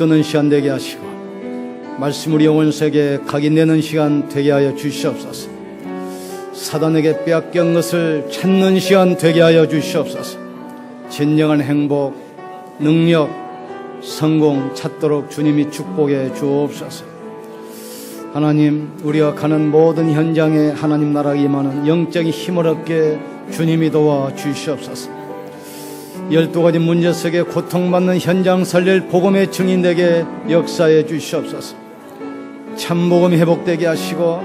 붙드는 시간 되게 하시고 말씀 우리 영혼 속에 각인되는 시간 되게 하여 주시옵소서. 사단에게 빼앗긴 것을 찾는 시간 되게 하여 주시옵소서. 진정한 행복, 능력, 성공 찾도록 주님이 축복해 주옵소서. 하나님, 우리가 가는 모든 현장에 하나님 나라가 임하는 영적인 힘을 얻게 주님이 도와 주시옵소서. 12가지 문제 속에 고통받는 현장 살릴 복음의 증인되게 역사해 주시옵소서. 참복음이 회복되게 하시고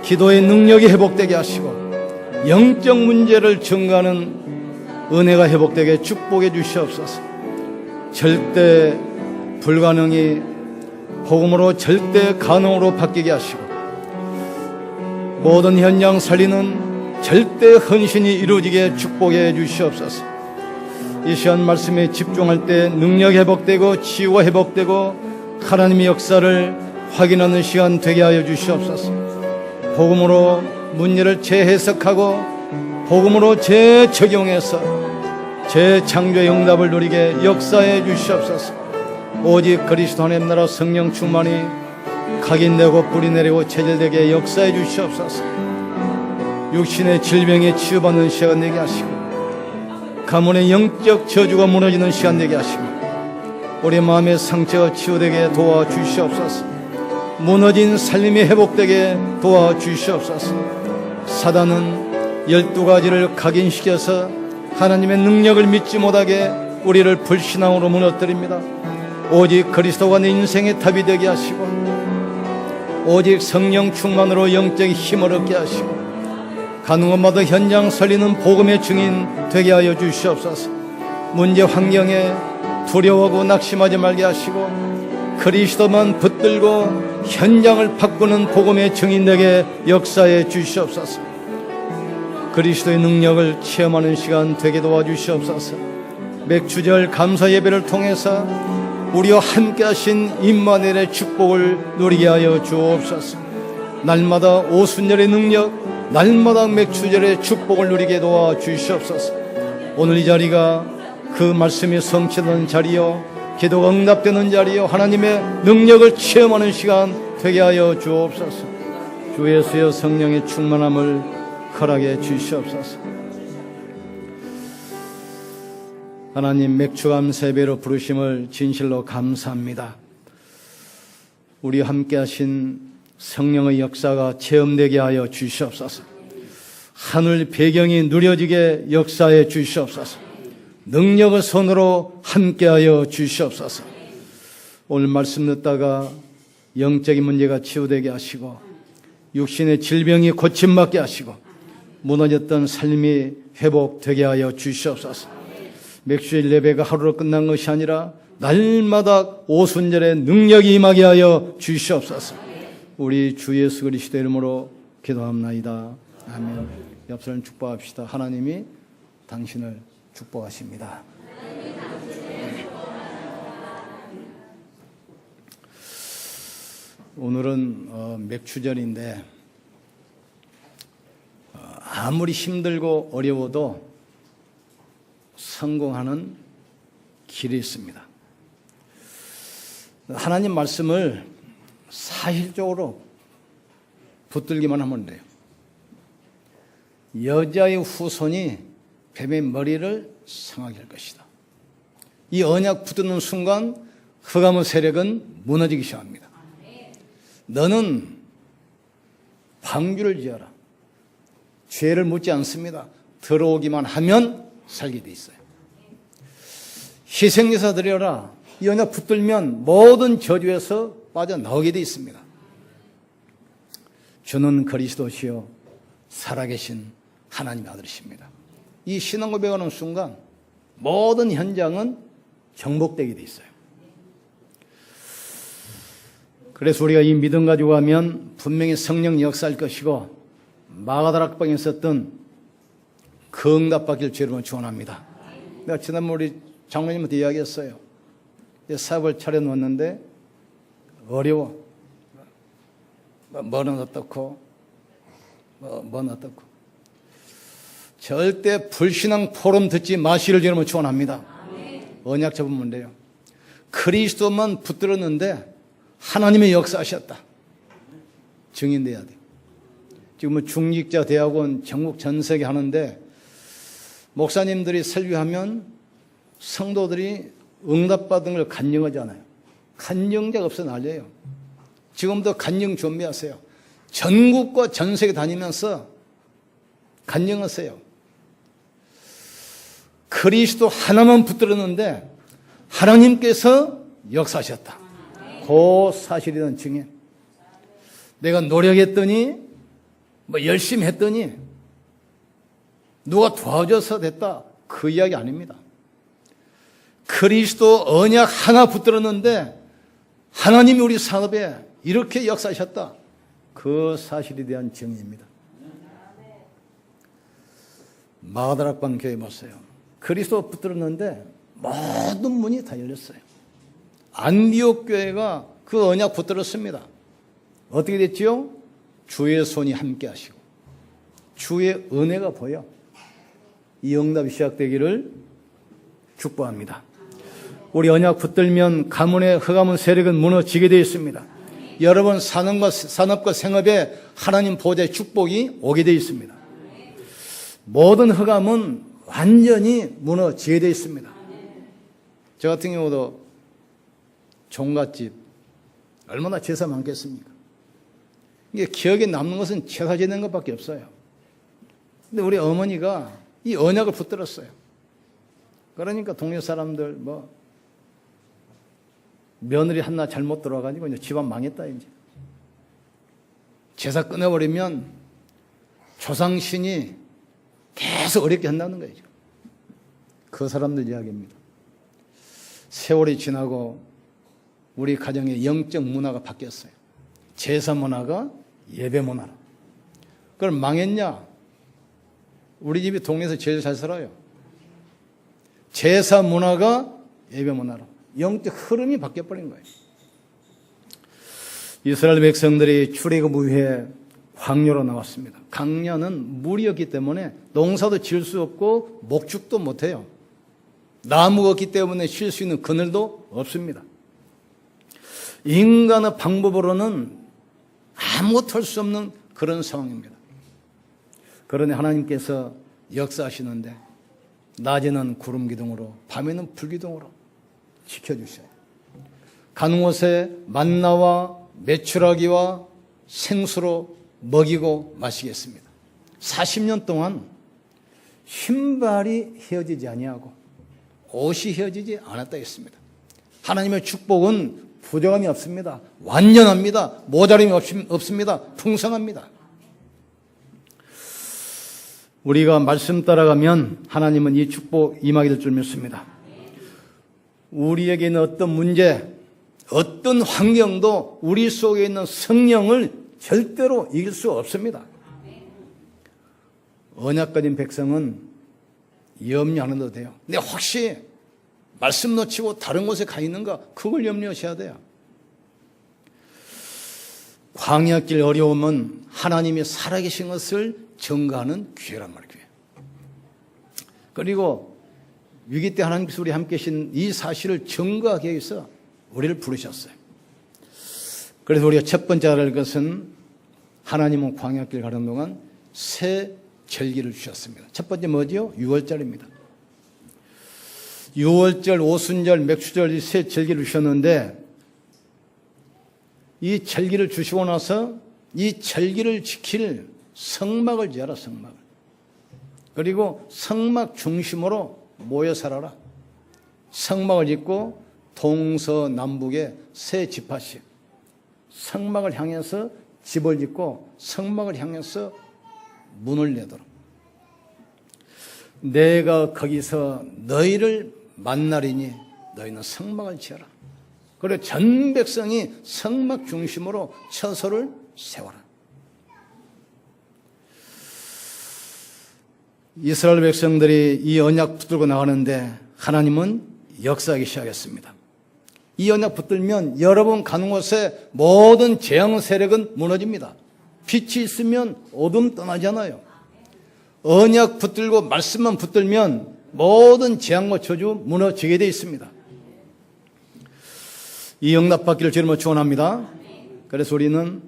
기도의 능력이 회복되게 하시고 영적 문제를 증가하는 은혜가 회복되게 축복해 주시옵소서. 절대 불가능이 복음으로 절대 가능으로 바뀌게 하시고 모든 현장 살리는 절대 헌신이 이루어지게 축복해 주시옵소서. 이 시간 말씀에 집중할 때 능력 회복되고 치유가 회복되고 하나님의 역사를 확인하는 시간 되게 하여 주시옵소서. 복음으로 문제를 재해석하고 복음으로 재적용해서 재창조의 응답을 누리게 역사해 주시옵소서. 오직 그리스도 하나님 나라 성령 충만이 각인되고 뿌리 내리고 체질되게 역사해 주시옵소서. 육신의 질병에 치유받는 시간 되게 하시고 가문의 영적 저주가 무너지는 시간 되게 하시고 우리 마음의 상처가 치유되게 도와주시옵소서. 무너진 삶이 회복되게 도와주시옵소서. 사단은 12가지를 각인시켜서 하나님의 능력을 믿지 못하게 우리를 불신앙으로 무너뜨립니다. 오직 그리스도가 내 인생의 답이 되게 하시고 오직 성령 충만으로 영적인 힘을 얻게 하시고 가는 곳마다 현장 살리는 복음의 증인 되게 하여 주시옵소서. 문제 환경에 두려워하고 낙심하지 말게 하시고 그리스도만 붙들고 현장을 바꾸는 복음의 증인 되게 역사해 주시옵소서. 그리스도의 능력을 체험하는 시간 되게 도와주시옵소서. 맥주절 감사 예배를 통해서 우리와 함께 하신 임마누엘의 축복을 누리게 하여 주옵소서. 날마다 오순절의 능력, 날마다 맥주절의 축복을 누리게 도와주시옵소서. 오늘 이 자리가 그 말씀이 성취되는 자리요 기도가 응답되는 자리요 하나님의 능력을 체험하는 시간 되게 하여 주옵소서. 주 예수의 성령의 충만함을 허락해 주시옵소서. 하나님, 맥주감사 예배로 부르심을 진실로 감사합니다. 우리 함께 하신 성령의 역사가 체험되게 하여 주시옵소서. 하늘 배경이 누려지게 역사해 주시옵소서. 능력의 손으로 함께하여 주시옵소서. 오늘 말씀 듣다가 영적인 문제가 치유되게 하시고 육신의 질병이 고침받게 하시고 무너졌던 삶이 회복되게 하여 주시옵소서. 맥주일 예배가 하루로 끝난 것이 아니라 날마다 오순절의 능력이 임하게 하여 주시옵소서. 우리 주 예수 그리스도 이름으로 기도합나이다. 아멘. 옆 사람 축복합시다. 하나님이 당신을 축복하십니다. 오늘은 맥주절인데 아무리 힘들고 어려워도 성공하는 길이 있습니다. 하나님 말씀을 사실적으로 붙들기만 하면 돼요. 여자의 후손이 뱀의 머리를 상하게 할 것이다. 이 언약 붙드는 순간 흑암의 세력은 무너지기 시작합니다. 너는 방주를 지어라. 죄를 묻지 않습니다. 들어오기만 하면 살게 돼 있어요. 희생제사 드려라. 이 언약 붙들면 모든 저주에서 빠져나오게 돼 있습니다. 주는 그리스도시요 살아계신 하나님의 아들이십니다. 이 신앙 고백하는 순간 모든 현장은 정복되게 돼 있어요. 그래서 우리가 이 믿음 가지고 가면 분명히 성령 역사할 것이고 마가다락방에 있었던 그 응답받길 주님을 축원합니다. 내가 지난번 우리 장로님한테 이야기했어요. 사업을 차려놓았는데 어려워. 뭐는 어떻고 뭐는 어떻고. 절대 불신앙 포럼 듣지 마시를 주님을 축원합니다. 언약 잡으면 돼요. 그리스도만 붙들었는데 하나님의 역사하셨다. 증인돼야 돼. 지금은 중직자 대학원 전국 전 세계 하는데 목사님들이 설교하면 성도들이 응답받은 걸 간증하잖아요. 간증자가 없어 난리예요. 지금도 간증 준비하세요. 전국과 전 세계 다니면서 간증하세요. 그리스도 하나만 붙들었는데 하나님께서 역사하셨다. 그 사실에 대한 증인. 내가 노력했더니 열심히 했더니 누가 도와줘서 됐다. 그 이야기 아닙니다. 그리스도 언약 하나 붙들었는데 하나님이 우리 산업에 이렇게 역사하셨다. 그 사실에 대한 증인입니다. 마가다락방 교회 보세요. 그리스도 붙들었는데 모든 문이 다 열렸어요. 안디옥 교회가 그 언약 붙들었습니다. 어떻게 됐지요? 주의 손이 함께 하시고 주의 은혜가 보여 이 응답이 시작되기를 축복합니다. 우리 언약 붙들면 가문의 흑암은 세력은 무너지게 되어 있습니다. 여러분 산업과 생업에 하나님 보좌의 축복이 오게 되어 있습니다. 모든 흑암은 완전히 무너지게 되어 있습니다. 저 같은 경우도 종갓집 얼마나 제사 많겠습니까? 이게 기억에 남는 것은 제사 지내는 것밖에 없어요. 근데 우리 어머니가 이 언약을 붙들었어요. 그러니까 동네 사람들 며느리 하나 잘못 들어와가지고 이제 집안 망했다 이제. 제사 끊어버리면 조상신이 계속 어렵게 한다는 거죠. 그 사람들 이야기입니다. 세월이 지나고 우리 가정의 영적 문화가 바뀌었어요. 제사 문화가 예배 문화로. 그걸 망했냐? 우리 집이 동네에서 제일 잘 살아요. 제사 문화가 예배 문화로. 영적 흐름이 바뀌어버린 거예요. 이스라엘 백성들이 출애굽 이후에 광야로 나왔습니다. 광야는 물이었기 때문에 농사도 지을 수 없고 목축도 못해요. 나무가 없기 때문에 쉴 수 있는 그늘도 없습니다. 인간의 방법으로는 아무것도 할 수 없는 그런 상황입니다. 그러니 하나님께서 역사하시는데 낮에는 구름 기둥으로 밤에는 불 기둥으로 지켜주셔요. 가는 곳에 만나와 메추라기와 생수로 먹이고 마시겠습니다. 40년 동안 신발이 헤어지지 아니하고 옷이 헤어지지 않았다 했습니다. 하나님의 축복은 부족함이 없습니다. 완전합니다. 모자림이 없습니다. 풍성합니다. 우리가 말씀 따라가면 하나님은 이 축복 임하게 될 줄 믿습니다. 우리에게 있는 어떤 문제, 어떤 환경도 우리 속에 있는 성령을 절대로 이길 수 없습니다. 언약 가진 백성은 염려 안 해도 돼요. 근데 혹시 말씀 놓치고 다른 곳에 가 있는가? 그걸 염려하셔야 돼요. 광야길 어려움은 하나님이 살아계신 것을 증거하는 기회란 말이에요. 그리고 위기 때 하나님께서 우리 함께 계신 이 사실을 증거하기 위해서 우리를 부르셨어요. 그래서 우리가 첫 번째 알아야 할 것은 하나님은 광야길 가는 동안 새 절기를 주셨습니다. 첫 번째 뭐죠? 6월절입니다. 6월절, 오순절, 맥추절 이 새 절기를 주셨는데 이 절기를 주시고 나서 이 절기를 지킬 성막을 지어라, 성막을. 그리고 성막 중심으로 모여 살아라. 성막을 짓고 동서남북에 세 지파씩 성막을 향해서 집을 짓고 성막을 향해서 문을 내도록. 내가 거기서 너희를 만나리니 너희는 성막을 지어라. 그리고 전 백성이 성막 중심으로 처소를 세워라. 이스라엘 백성들이 이 언약 붙들고 나가는데 하나님은 역사하기 시작했습니다. 이 언약 붙들면 여러분 가는 곳에 모든 재앙 세력은 무너집니다. 빛이 있으면 어둠 떠나잖아요. 언약 붙들고 말씀만 붙들면 모든 재앙과 저주 무너지게 되어 있습니다. 이 응답받기를 주님으로 축원합니다. 그래서 우리는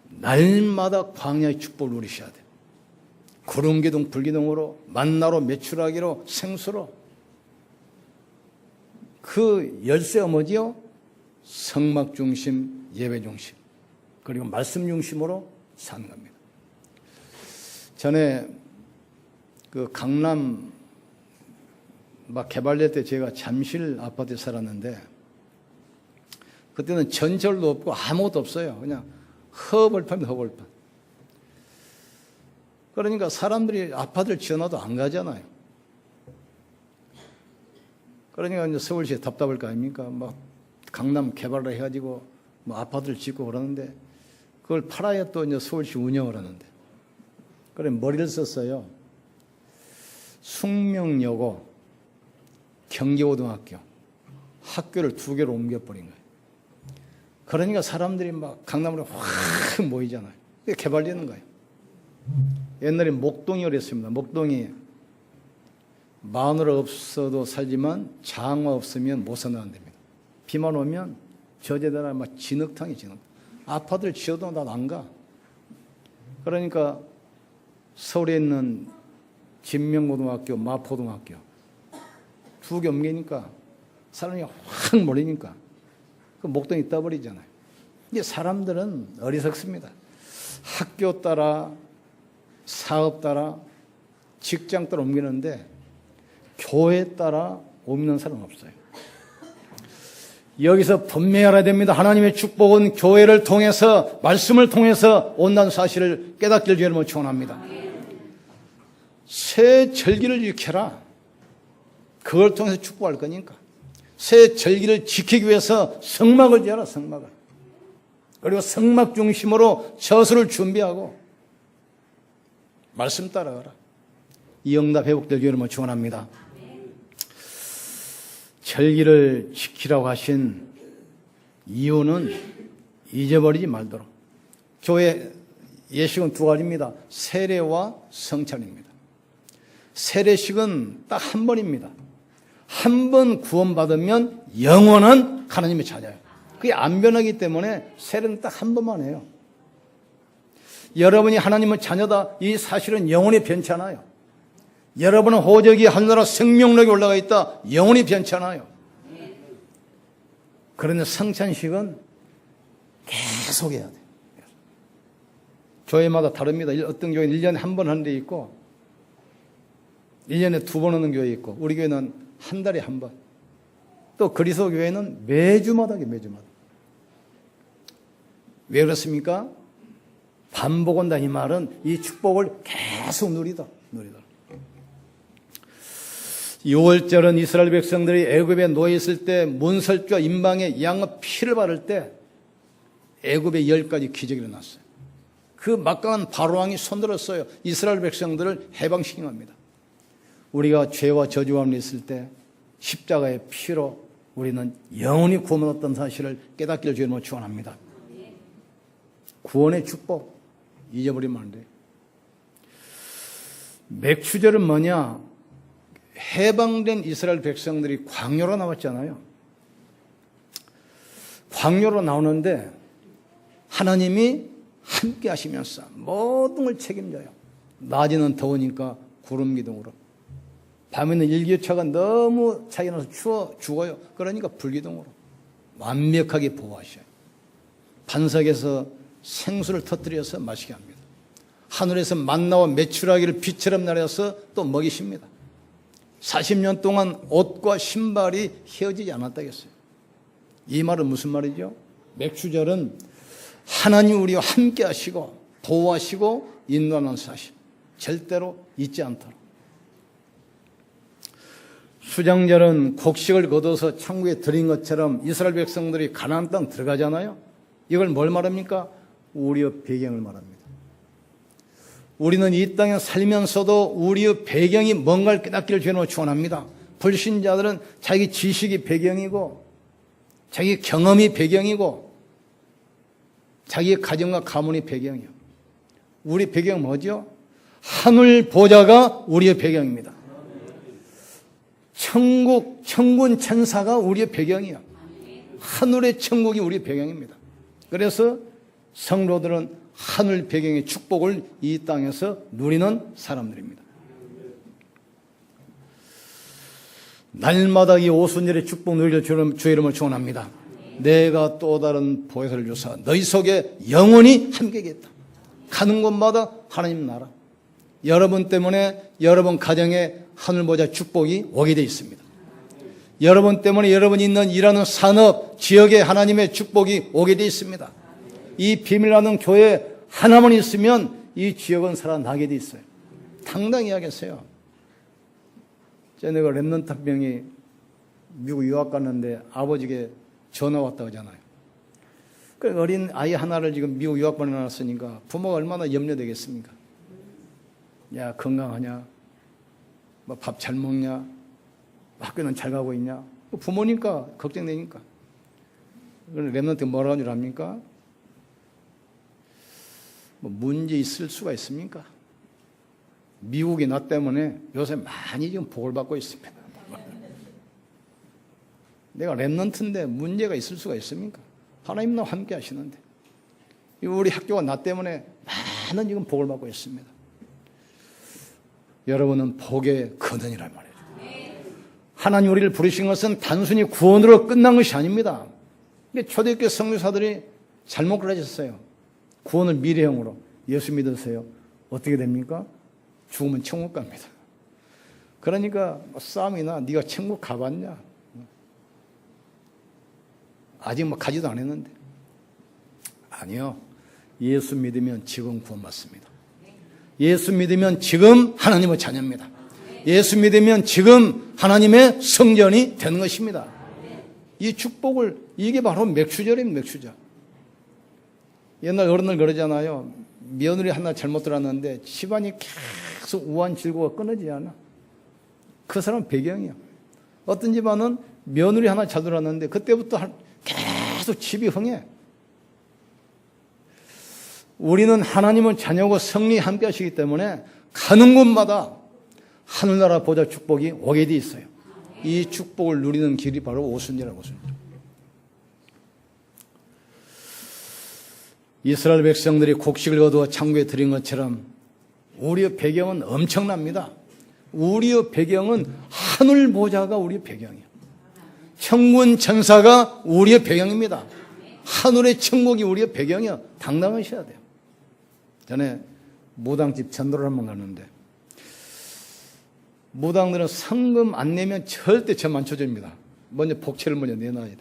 날마다 광야의 축복을 누리셔야 돼요. 구름기둥 불기둥으로 만나로 메추라기로 생수로. 그 열쇠가 뭐지요? 성막 중심, 예배 중심, 그리고 말씀 중심으로 사는 겁니다. 전에 그 강남 막 개발될 때 제가 잠실 아파트에 살았는데, 그때는 전철도 없고 아무것도 없어요. 그냥 허벌판입니다, 허벌판. 그러니까 사람들이 아파트를 지어놔도 안 가잖아요. 그러니까 이제 서울시에 답답할 거 아닙니까? 막 강남 개발을 해가지고 뭐 아파트를 짓고 그러는데, 그걸 팔아야 또 이제 서울시 운영을 하는데, 그래 머리를 썼어요. 숙명여고, 경기고등학교 학교를 2개로 옮겨버린 거예요. 그러니까 사람들이 막 강남으로 확 모이잖아요. 그게 개발되는 거예요. 옛날에 목동이 그랬습니다. 목동이 마누라 없어도 살지만 장화 없으면 못 산다는 데입니다. 비만 오면 저제대로 막 진흙탕이 진흙. 아파트를 지어도 난 안 가. 그러니까 서울에 있는 진명고등학교, 마포고등학교 2개 옮기니까 사람이 확 몰리니까 그 목동이 떠버리잖아요. 이제 사람들은 어리석습니다. 학교 따라, 사업 따라, 직장 따라 옮기는데 교회 따라 옮기는 사람은 없어요. 여기서 분명히 알아야 됩니다. 하나님의 축복은 교회를 통해서, 말씀을 통해서 온다는 사실을 깨닫기를 주님으로 축원합니다. 새 절기를 지켜라. 그걸 통해서 축복할 거니까. 새 절기를 지키기 위해서 성막을 지어라, 성막을. 그리고 성막 중심으로 저수를 준비하고 말씀 따라가라. 이 응답 회복될 주님을 축원합니다. 절기를 지키라고 하신 이유는 잊어버리지 말도록. 교회 예식은 2가지입니다. 세례와 성찬입니다. 세례식은 딱 한 번입니다. 한 번 구원받으면 영원한 하나님의 자녀예요. 그게 안 변하기 때문에 세례는 딱 한 번만 해요. 여러분이 하나님의 자녀다, 이 사실은 영원히 변치 않아요. 여러분은 호적이 하늘나라 생명력에 올라가 있다, 영원히 변치 않아요. 그런데 성찬식은 계속 해야 돼요. 교회마다 다릅니다. 어떤 교회는 1년에 한 번 하는 데 있고 1년에 2번 하는 교회 있고, 우리 교회는 한 달에 한 번. 또 그리스도 교회는 매주마다 해요, 매주마다. 왜 그렇습니까? 반복한다 이 말은 이 축복을 계속 누리다. 6월절은 이스라엘 백성들이 애굽에 놓여 있을 때 문설주와 임방의 양의 피를 바를 때 애굽에 10가지 기적이 일어났어요. 그 막강한 바로왕이 손들었어요. 이스라엘 백성들을 해방시킨 겁니다. 우리가 죄와 저주 가운데 있을 때 십자가의 피로 우리는 영원히 구원받았던 사실을 깨닫기를 주님으로 축원합니다. 구원의 축복 잊어버리면 안 돼요. 맥추절은 뭐냐? 해방된 이스라엘 백성들이 광야로 나왔잖아요. 광야로 나오는데 하나님이 함께 하시면서 모든 걸 책임져요. 낮에는 더우니까 구름 기둥으로, 밤에는 일교차가 너무 차이가 나서 추워 죽어요. 그러니까 불기둥으로 완벽하게 보호하셔요. 반석에서 생수를 터뜨려서 마시게 합니다. 하늘에서 만나와 메추라기를 빛처럼 내려서 또 먹이십니다. 40년 동안 옷과 신발이 헤어지지 않았다겠어요. 이 말은 무슨 말이죠? 맥추절은 하나님 우리와 함께 하시고 보호하시고 인도하는 사실, 절대로 잊지 않도록. 수장절은 곡식을 거둬서 창고에 들인 것처럼 이스라엘 백성들이 가나안 땅 들어가잖아요. 이걸 뭘 말합니까? 우리의 배경을 말합니다. 우리는 이 땅에 살면서도 우리의 배경이 뭔가를 깨닫기를 주님으로 축원합니다. 불신자들은 자기 지식이 배경이고 자기 경험이 배경이고 자기의 가정과 가문이 배경이요. 우리 배경은 뭐죠? 하늘 보좌가 우리의 배경입니다. 천군 천사가 우리의 배경이요. 하늘의 천국이 우리의 배경입니다. 그래서 성도들은 하늘 배경의 축복을 이 땅에서 누리는 사람들입니다. 날마다 이 오순절의 축복 누릴 주 이름을 축원합니다. 내가 또 다른 보혜사를 주사 너희 속에 영원히 함께겠다. 가는 곳마다 하나님 나라, 여러분 때문에 여러분 가정에 하늘 보좌 축복이 오게 되어 있습니다. 여러분 때문에 여러분이 있는 일하는 산업 지역에 하나님의 축복이 오게 되어 있습니다. 이 비밀나는 교회 하나만 있으면 이 지역은 살아나게 되어 있어요. 당당히 하겠어요. 내가 랩넌트 한 명이 미국 유학 갔는데 아버지에게 전화 왔다고 하잖아요. 그 어린 아이 하나를 지금 미국 유학 보내놨으니까 부모가 얼마나 염려되겠습니까? 야, 건강하냐? 뭐 밥 잘 먹냐? 학교는 잘 가고 있냐? 부모니까 걱정되니까. 랩넌트 뭐라고 하는 줄 압니까? 뭐 문제 있을 수가 있습니까? 미국이 나 때문에 요새 많이 지금 복을 받고 있습니다. 내가 랩넌트인데 문제가 있을 수가 있습니까? 하나님 나와 함께 하시는데. 우리 학교가 나 때문에 많은 지금 복을 받고 있습니다. 여러분은 복의 근원이란 말이에요. 하나님 우리를 부르신 것은 단순히 구원으로 끝난 것이 아닙니다. 초대교회 선교사들이 잘못 가르쳤어요. 구원을 미래형으로. 예수 믿으세요. 어떻게 됩니까? 죽으면 천국 갑니다. 그러니까 싸움이나 네가 천국 가봤냐? 아직 뭐 가지도 않았는데. 아니요. 예수 믿으면 지금 구원받습니다. 예수 믿으면 지금 하나님의 자녀입니다. 예수 믿으면 지금 하나님의 성전이 되는 것입니다. 이 축복을, 이게 바로 맥추절입니다. 맥추절. 옛날 어른들 그러잖아요. 며느리 하나 잘못 들었는데 집안이 계속 우한 질고가 끊어지지 않아. 그 사람은 배경이야. 어떤 집안은 며느리 하나 잘 들었는데 그때부터 계속 집이 흥해. 우리는 하나님은 자녀고 성령이 함께 하시기 때문에 가는 곳마다 하늘나라 보좌 축복이 오게 돼 있어요. 이 축복을 누리는 길이 바로 오순절이라고 오순절. 이스라엘 백성들이 곡식을 거두어 창고에 들인 것처럼 우리의 배경은 엄청납니다. 우리의 배경은 하늘 보좌가 우리의 배경이에요. 천군 천사가 우리의 배경입니다. 하늘의 천국이 우리의 배경이에요. 당당하셔야 돼요. 전에 무당집 전도를 한번 갔는데 무당들은 상금 안 내면 절대 점 안 쳐줍니다. 먼저 복채를 먼저 내놔야 돼.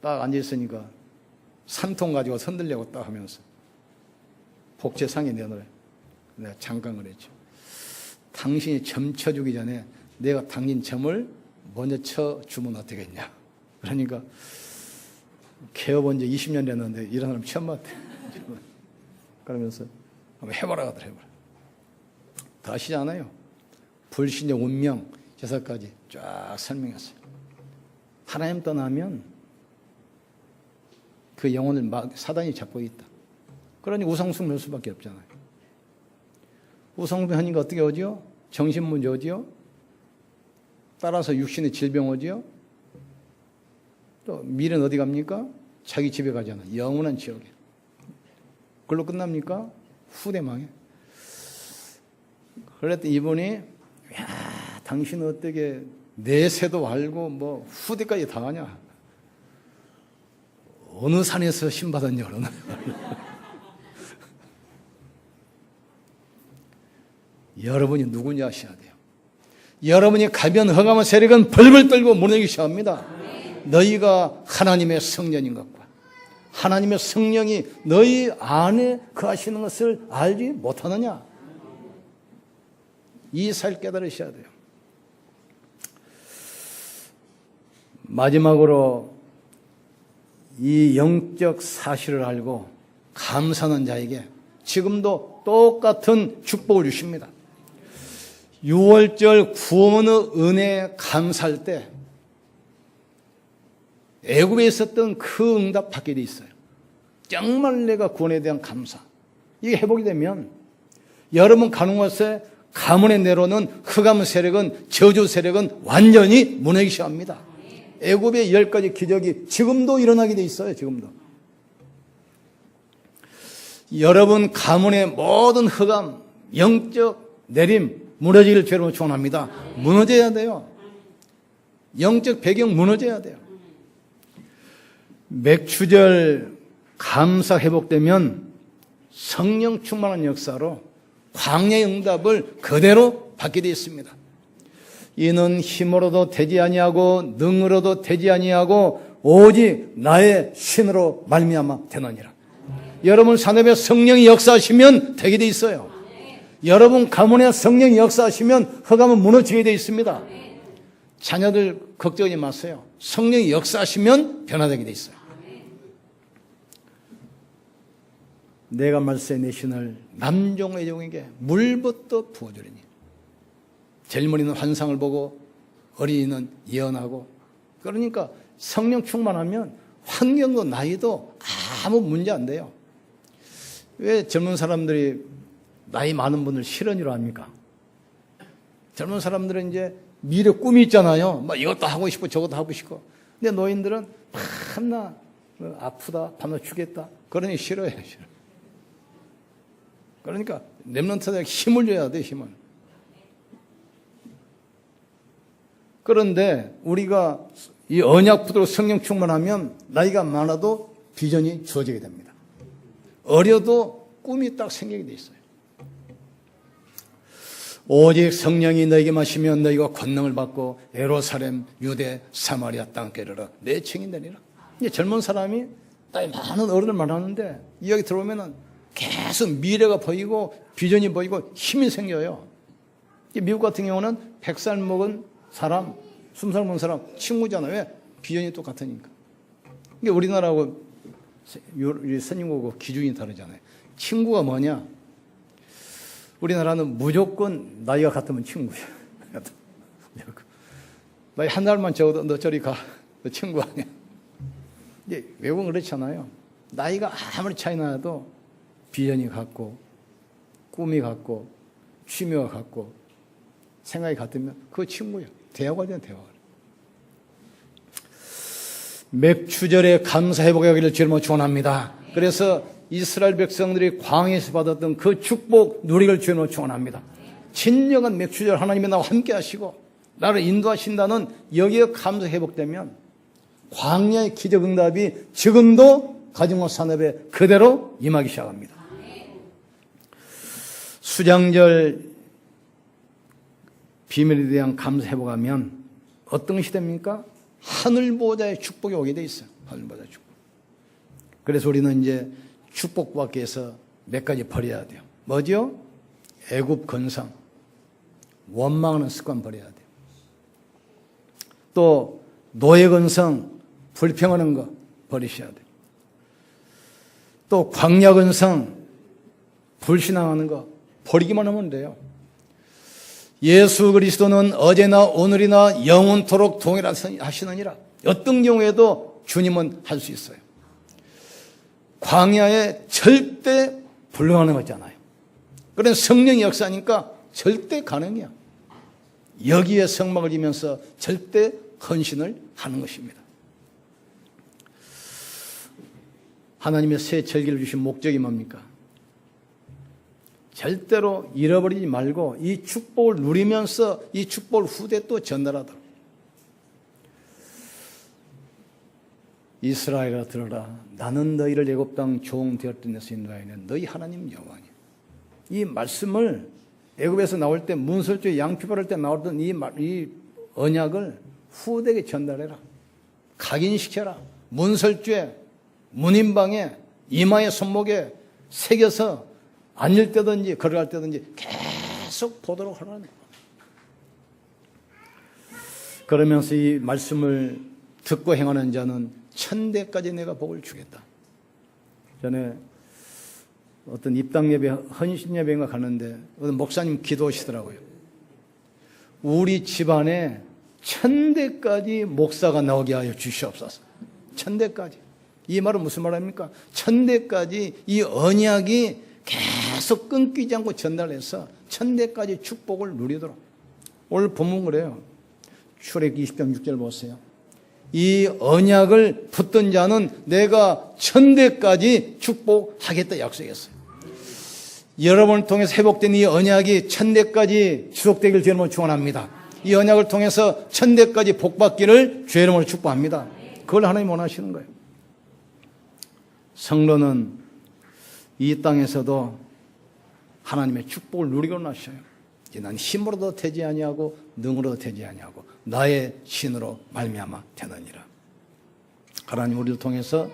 딱 앉아있으니까 산통 가지고 손들려고 딱 하면서 복채 상에 내놓으래. 내가 잠깐 그랬죠. 당신이 점 쳐주기 전에 내가 당신 점을 먼저 쳐주면 어떻겠냐. 그러니까 개업한 지 20년 됐는데 이런 사람 처음 봤대. 그러면서 한번 해보라 하더라. 해보라. 다 아시잖아요. 불신의 운명 제사까지 쫙 설명했어요. 하나님 떠나면 그 영혼을 사단이 잡고 있다. 그러니 우상숭배할 수밖에 없잖아요. 우상숭배하니까 어떻게 오지요? 정신문제 오지요? 따라서 육신의 질병 오지요? 또 미래는 어디 갑니까? 자기 집에 가잖아요. 영원한 지옥에. 그걸로 끝납니까? 후대 망해. 그랬더니 이분이 야, 당신은 어떻게 내세도 알고 뭐 후대까지 다 하냐? 어느 산에서 신받았냐 그러나. 여러분이 누구냐 하셔야 돼요. 여러분이 가면 허감한 세력은 벌벌 떨고 무너지셔야 합니다. 너희가 하나님의 성전인 것과 하나님의 성령이 너희 안에 거하시는 것을 알지 못하느냐. 이 사실 깨달으셔야 돼요. 마지막으로 이 영적 사실을 알고 감사하는 자에게 지금도 똑같은 축복을 주십니다. 6월절 구원의 은혜에 감사할 때 애굽에 있었던 그 응답 받게 돼 있어요. 정말 내가 구원에 대한 감사. 이게 회복이 되면 여러분 가는 곳에 가문의 내로는 흑암 세력은 저주 세력은 완전히 무너지셔야 합니다. 애굽의 10가지 기적이 지금도 일어나게 돼 있어요. 지금도. 여러분 가문의 모든 흑암, 영적 내림 무너지기를 주로 축원합니다. 무너져야 돼요. 영적 배경 무너져야 돼요. 맥추절 감사 회복되면 성령 충만한 역사로 광야의 응답을 그대로 받게 되어 있습니다. 이는 힘으로도 되지 아니하고 능으로도 되지 아니하고 오직 나의 신으로 말미암아 되느니라. 여러분 산업에 성령이 역사하시면 되게 돼 있어요. 여러분 가문에 성령이 역사하시면 흑암은 무너지게 돼 있습니다. 자녀들 걱정하지 마세요. 성령이 역사하시면 변화되게 돼 있어요. 내가 말세 내 신을 남종의 종에게 물부터 부어주리니. 젊은이는 환상을 보고 어린이는 예언하고. 그러니까 성령 충만하면 환경도 나이도 아무 문제 안 돼요. 왜 젊은 사람들이 나이 많은 분을 실언이로 합니까? 젊은 사람들은 이제 미래 꿈이 있잖아요. 막 이것도 하고 싶고 저것도 하고 싶고. 근데 노인들은 밤낮 아프다, 밤낮 죽겠다. 그러니 싫어요, 싫어. 그러니까 렘넌트들에게 힘을 줘야 돼, 힘을. 그런데 우리가 이 언약 붙들고 성령 충만하면 나이가 많아도 비전이 주어지게 됩니다. 어려도 꿈이 딱 생기게 돼 있어요. 오직 성령이 너에게 마시면 너희가 권능을 받고 예루살렘, 유대, 사마리아 땅에 이르러 내 증인되리라. 이제 젊은 사람이 나이 많은 어른을 만나는데 이야기 들어오면은 계속 미래가 보이고 비전이 보이고 힘이 생겨요. 미국 같은 경우는 100살 먹은 사람, 20살 먹은 사람 친구잖아요. 왜? 비전이 똑같으니까. 이게 우리나라하고 선진국하고 기준이 다르잖아요. 친구가 뭐냐? 우리나라는 무조건 나이가 같으면 친구야. 나이 한 달만 적어도 너 저리 가. 너 친구 아니야. 이제 외국은 그렇잖아요. 나이가 아무리 차이 나도 비전이 같고 꿈이 같고 취미가 같고 생각이 같으면 그거 친구야. 대화가 대화. 맥추절에 감사 회복하기를 주님으로 축원합니다. 그래서 이스라엘 백성들이 광야에서 받았던 그 축복 누리기를 주님으로 축원합니다. 진정한 맥추절 하나님이 나와 함께 하시고 나를 인도하신다는 여기에 감사 회복되면 광야의 기적 응답이 지금도 가정과 산업에 그대로 임하기 시작합니다. 수장절 비밀에 대한 감사 회복하면 어떤 것이 됩니까? 하늘보좌의 축복이 오게 돼 있어요. 하늘보좌의 축복. 그래서 우리는 이제 축복받기 위해서 몇 가지 버려야 돼요. 뭐죠? 애굽 근성, 원망하는 습관 버려야 돼요. 또 노예 근성, 불평하는 거 버리셔야 돼요. 또 광야 근성, 불신앙하는 거 버리기만 하면 돼요. 예수 그리스도는 어제나 오늘이나 영원토록 동일하시느니라. 어떤 경우에도 주님은 할 수 있어요. 광야에 절대 불능하는 거잖아요. 그래서 성령의 역사니까 절대 가능이야. 여기에 성막을 지면서 절대 헌신을 하는 것입니다. 하나님의 새 절기를 주신 목적이 뭡니까? 절대로 잃어버리지 말고 이 축복을 누리면서 이 축복을 후대에 또 전달하도록. 이스라엘아 들어라. 나는 너희를 애굽 땅 종 되었던 데서 인도하여낸 너희 하나님 여호와니. 이 말씀을 애굽에서 나올 때 문설주에 양피바를 때 나왔던 이 언약을 후대에게 전달해라. 각인시켜라. 문설주에 문인방에 이마에 손목에 새겨서 앉을 때든지 걸어갈 때든지 계속 보도록 하라는 거예요. 그러면서 이 말씀을 듣고 행하는 자는 천대까지 내가 복을 주겠다. 전에 어떤 입당 예배, 헌신 예배인가 가는데 어떤 목사님 기도하시더라고요. 우리 집안에 천대까지 목사가 나오게 하여 주시옵소서. 천대까지. 이 말은 무슨 말입니까? 천대까지 이 언약이 계속 끊기지 않고 전달해서 천대까지 축복을 누리도록. 오늘 본문 그래요. 출애굽기 20장 6절 보세요. 이 언약을 붙든 자는 내가 천대까지 축복하겠다 약속했어요. 여러분을 통해서 회복된 이 언약이 천대까지 지속되길 주의 이름으로 축원합니다. 이 언약을 통해서 천대까지 복받기를 주의 이름으로 축복합니다. 그걸 하나님 원하시는 거예요. 성도는 이 땅에서도 하나님의 축복을 누리고 나셔요. 난 힘으로도 되지 아니하고 능으로도 되지 아니하고 나의 신으로 말미암아 되느니라. 하나님 우리를 통해서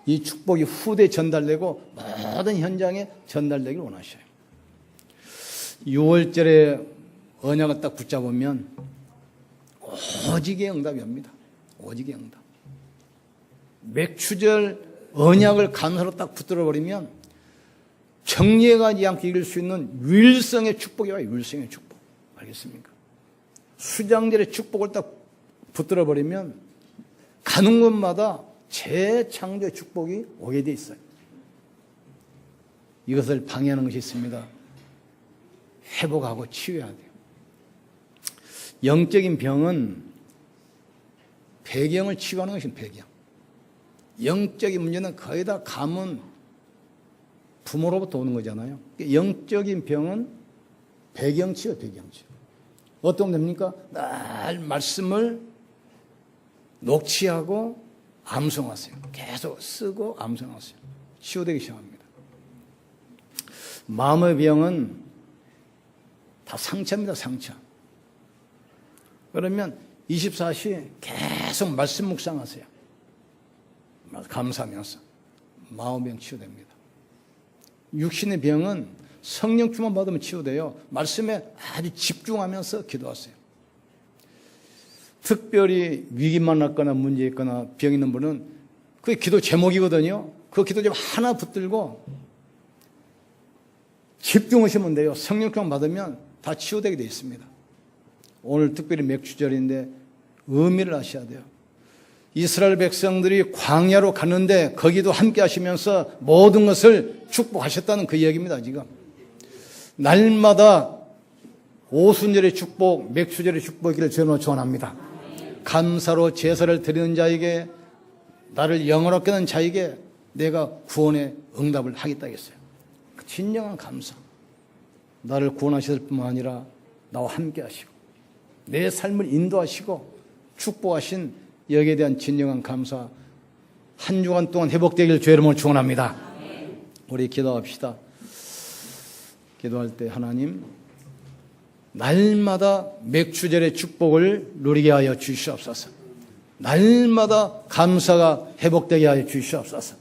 이 축복이 후대에 전달되고 모든 현장에 전달되길 원하셔요. 6월절에 언약을 딱 붙잡으면 오직의 응답이 옵니다. 오직의 응답. 맥추절 언약을 간서로 딱 붙들어 버리면 정리해가지 않고 이길 수 있는 유일성의 축복이 와요. 유일성의 축복. 알겠습니까? 수장절의 축복을 딱 붙들어 버리면 가는 곳마다 재창조의 축복이 오게 돼 있어요. 이것을 방해하는 것이 있습니다. 회복하고 치유해야 돼요. 영적인 병은 배경을 치유하는 것이 배경. 영적인 문제는 거의 다 가문, 부모로부터 오는 거잖아요. 영적인 병은 배경치요, 배경치. 어떤 됩니까? 날 말씀을 녹취하고 암송하세요. 계속 쓰고 암송하세요. 치유되기 시작합니다. 마음의 병은 다 상처입니다, 상처. 그러면 24시 계속 말씀 묵상하세요. 감사하면서 마음의 병 치유됩니다. 육신의 병은 성령 충만 받으면 치유돼요. 말씀에 아주 집중하면서 기도하세요. 특별히 위기만 났거나 문제 있거나 병 있는 분은 그게 기도 제목이거든요. 그 기도 제목 하나 붙들고 집중하시면 돼요. 성령 충만 받으면 다 치유되게 되어 있습니다. 오늘 특별히 맥주절인데 의미를 아셔야 돼요. 이스라엘 백성들이 광야로 갔는데 거기도 함께 하시면서 모든 것을 축복하셨다는 그 이야기입니다. 지금 날마다 오순절의 축복, 맥주절의 축복이기를 저는 축원합니다. 감사로 제사를 드리는 자에게, 나를 영원롭게 하는 자에게 내가 구원의 응답을 하겠다 했어요. 진정한 감사. 나를 구원하실 뿐만 아니라 나와 함께 하시고 내 삶을 인도하시고 축복하신 여기에 대한 진정한 감사, 한 주간 동안 회복되길 주의 이름으로 축원합니다. 우리 기도합시다. 기도할 때 하나님, 날마다 맥주절의 축복을 누리게 하여 주시옵소서. 날마다 감사가 회복되게 하여 주시옵소서.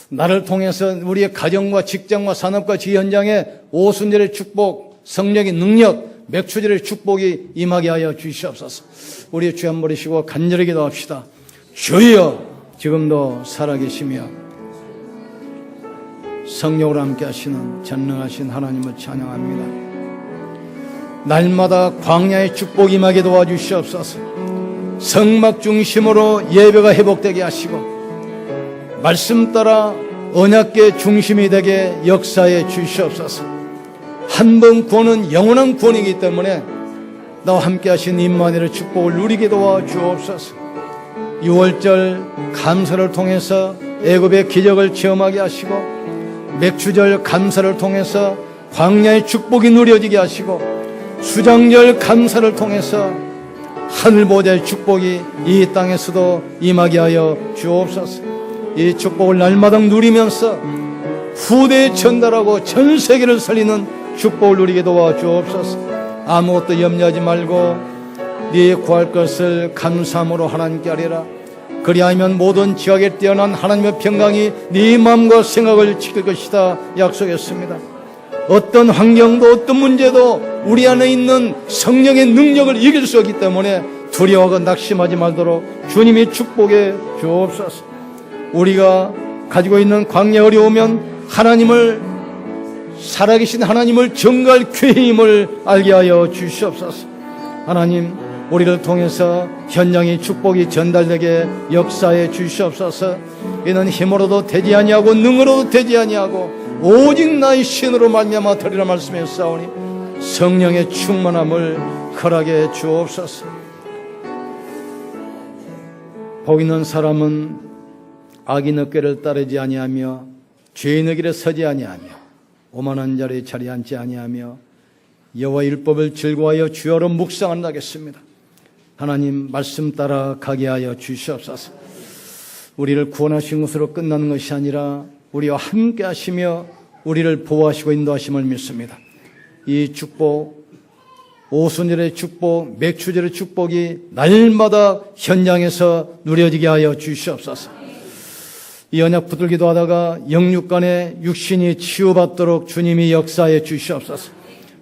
나를 통해서 우리의 가정과 직장과 산업과 지휘 현장에 오순절의 축복, 성령의 능력, 맥주절의 축복이 임하게 하여 주시옵소서. 우리 주 한 버리시고 간절히 기도합시다. 주여, 지금도 살아계시며 성령으로 함께 하시는 전능하신 하나님을 찬양합니다. 날마다 광야의 축복 임하게 도와주시옵소서. 성막 중심으로 예배가 회복되게 하시고 말씀 따라 언약궤 중심이 되게 역사해 주시옵소서. 한 번 구원은 영원한 구원이기 때문에 나와 함께 하신 임마누엘의 축복을 누리게 도와주옵소서. 6월절 감사를 통해서 애굽의 기적을 체험하게 하시고 맥주절 감사를 통해서 광야의 축복이 누려지게 하시고 수장절 감사를 통해서 하늘보좌의 축복이 이 땅에서도 임하게 하여 주옵소서. 이 축복을 날마다 누리면서 후대에 전달하고 전 세계를 살리는 축복을 누리게 도와주옵소서. 아무것도 염려하지 말고 네 구할 것을 감사함으로 하나님께 하리라. 그리하면 모든 지각에 뛰어난 하나님의 평강이 네 마음과 생각을 지킬 것이다 약속했습니다. 어떤 환경도 어떤 문제도 우리 안에 있는 성령의 능력을 이길 수 없기 때문에 두려워하고 낙심하지 말도록 주님이 축복해 주옵소서. 우리가 가지고 있는 광야 어려우면 하나님을, 살아계신 하나님을 정갈 기회임을 알게 하여 주시옵소서. 하나님, 우리를 통해서 현장의 축복이 전달되게 역사해 주시옵소서. 이는 힘으로도 되지 아니하고 능으로도 되지 아니하고 오직 나의 신으로 말미암아 되리라 말씀했사오니 성령의 충만함을 허락해 주옵소서. 복 있는 사람은 악인의 꾀를 따르지 아니하며 죄인의 길에 서지 아니하며 오만한 자리에 자리 앉지 아니하며 여호와 율법을 즐거워하여 주야로 묵상을 하겠습니다. 하나님 말씀 따라 가게 하여 주시옵소서. 우리를 구원하신 것으로 끝나는 것이 아니라 우리와 함께 하시며 우리를 보호하시고 인도하심을 믿습니다. 이 축복, 오순절의 축복, 맥추절의 축복이 날마다 현장에서 누려지게 하여 주시옵소서. 이 언약 붙들기도 하다가 영육간에 육신이 치유받도록 주님이 역사해 주시옵소서.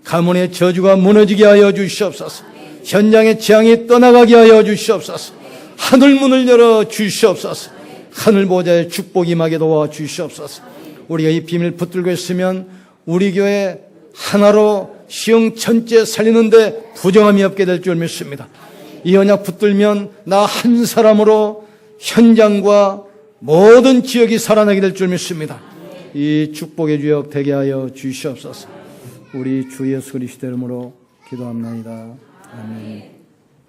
가문의 저주가 무너지게 하여 주시옵소서. 현장의 재앙이 떠나가게 하여 주시옵소서. 하늘문을 열어 주시옵소서. 하늘 보좌의 축복이 임하게 도와 주시옵소서. 우리가 이 비밀 붙들고 있으면 우리 교회 하나로 시흥 전체 살리는데 부정함이 없게 될 줄 믿습니다. 이 언약 붙들면 나 한 사람으로 현장과 모든 지역이 살아나게 될 줄 믿습니다. 이 축복의 주역 되게 하여 주시옵소서. 우리 주 예수 그리스도 이름으로 기도합나이다. 아멘.